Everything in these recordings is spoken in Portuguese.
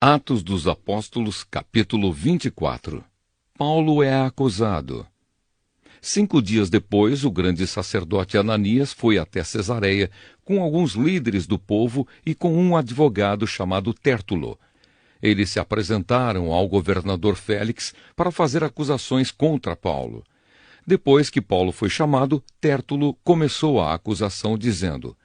Atos dos Apóstolos, capítulo 24. Paulo é acusado. 5 dias depois, o grande sacerdote Ananias foi até Cesareia com alguns líderes do povo e com um advogado chamado Tértulo. Eles se apresentaram ao governador Félix para fazer acusações contra Paulo. Depois que Paulo foi chamado, Tértulo começou a acusação dizendo: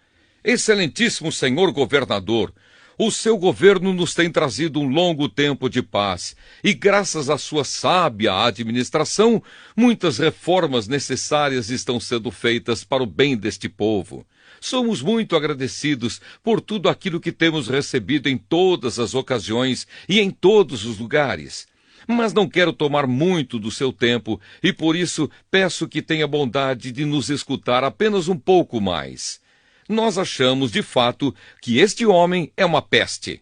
Excelentíssimo senhor governador, o seu governo nos tem trazido um longo tempo de paz, e graças à sua sábia administração, muitas reformas necessárias estão sendo feitas para o bem deste povo. Somos muito agradecidos por tudo aquilo que temos recebido em todas as ocasiões e em todos os lugares. Mas não quero tomar muito do seu tempo, e por isso peço que tenha bondade de nos escutar apenas um pouco mais. Nós achamos, de fato, que este homem é uma peste.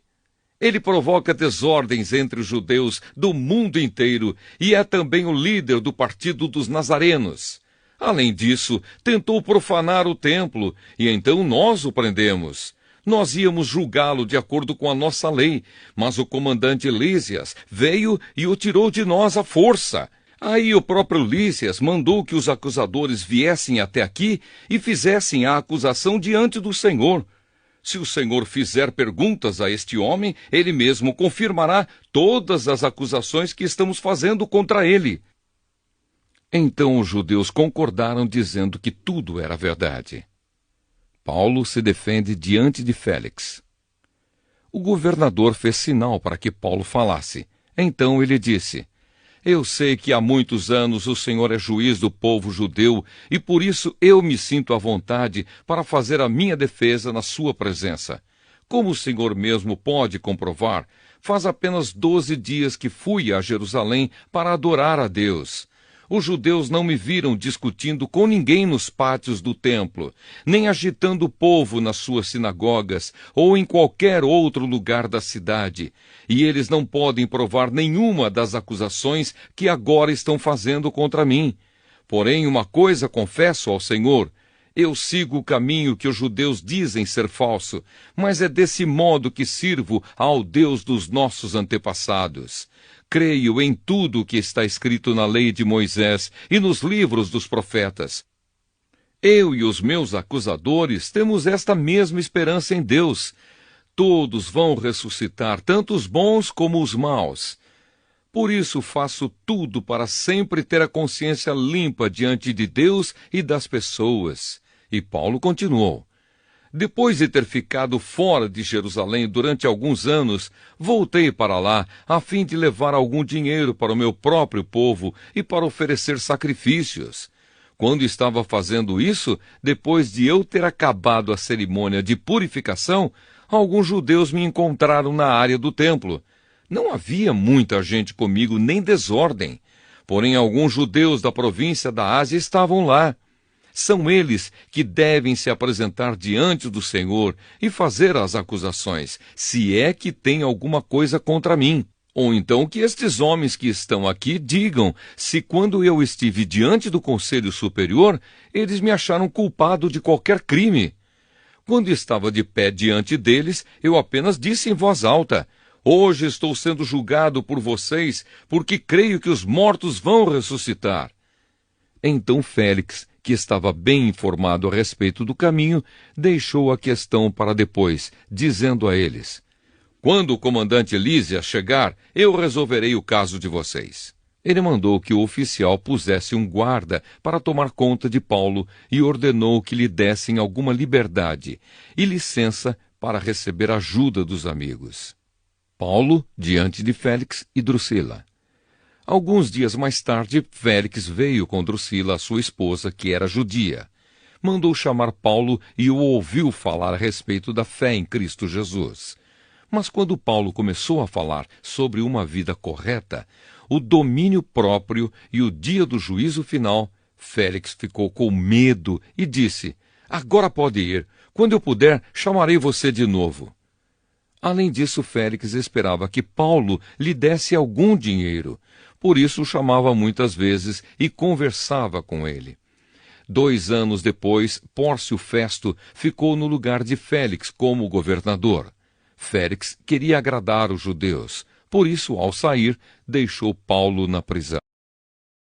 Ele provoca desordens entre os judeus do mundo inteiro e é também o líder do partido dos nazarenos. Além disso, tentou profanar o templo e então nós o prendemos. Nós íamos julgá-lo de acordo com a nossa lei, mas o comandante Lísias veio e o tirou de nós à força. Aí o próprio Lísias mandou que os acusadores viessem até aqui e fizessem a acusação diante do Senhor. Se o Senhor fizer perguntas a este homem, ele mesmo confirmará todas as acusações que estamos fazendo contra ele. Então os judeus concordaram dizendo que tudo era verdade. Paulo se defende diante de Félix. O governador fez sinal para que Paulo falasse. Então ele disse: Eu sei que há muitos anos o Senhor é juiz do povo judeu e por isso eu me sinto à vontade para fazer a minha defesa na sua presença. Como o Senhor mesmo pode comprovar, faz apenas 12 dias que fui a Jerusalém para adorar a Deus. Os judeus não me viram discutindo com ninguém nos pátios do templo, nem agitando o povo nas suas sinagogas ou em qualquer outro lugar da cidade, e eles não podem provar nenhuma das acusações que agora estão fazendo contra mim. Porém, uma coisa confesso ao Senhor: eu sigo o caminho que os judeus dizem ser falso, mas é desse modo que sirvo ao Deus dos nossos antepassados. Creio em tudo o que está escrito na lei de Moisés e nos livros dos profetas. Eu e os meus acusadores temos esta mesma esperança em Deus. Todos vão ressuscitar, tanto os bons como os maus. Por isso faço tudo para sempre ter a consciência limpa diante de Deus e das pessoas. E Paulo continuou: Depois de ter ficado fora de Jerusalém durante alguns anos, voltei para lá a fim de levar algum dinheiro para o meu próprio povo e para oferecer sacrifícios. Quando estava fazendo isso, depois de eu ter acabado a cerimônia de purificação, alguns judeus me encontraram na área do templo. Não havia muita gente comigo, nem desordem. Porém, alguns judeus da província da Ásia estavam lá. São eles que devem se apresentar diante do Senhor e fazer as acusações, se é que tem alguma coisa contra mim. Ou então que estes homens que estão aqui digam se quando eu estive diante do Conselho Superior, eles me acharam culpado de qualquer crime. Quando estava de pé diante deles, eu apenas disse em voz alta: Hoje estou sendo julgado por vocês, porque creio que os mortos vão ressuscitar. Então Félix, que estava bem informado a respeito do caminho, deixou a questão para depois, dizendo a eles: Quando o comandante Lísias chegar, eu resolverei o caso de vocês. Ele mandou que o oficial pusesse um guarda para tomar conta de Paulo e ordenou que lhe dessem alguma liberdade e licença para receber ajuda dos amigos. Paulo diante de Félix e Drusila. Alguns dias mais tarde, Félix veio com Drusila, sua esposa, que era judia. Mandou chamar Paulo e o ouviu falar a respeito da fé em Cristo Jesus. Mas quando Paulo começou a falar sobre uma vida correta, o domínio próprio e o dia do juízo final, Félix ficou com medo e disse: Agora pode ir. Quando eu puder, chamarei você de novo. Além disso, Félix esperava que Paulo lhe desse algum dinheiro. Por isso o chamava muitas vezes e conversava com ele. 2 anos depois, Pórcio Festo ficou no lugar de Félix como governador. Félix queria agradar os judeus, por isso, ao sair, deixou Paulo na prisão.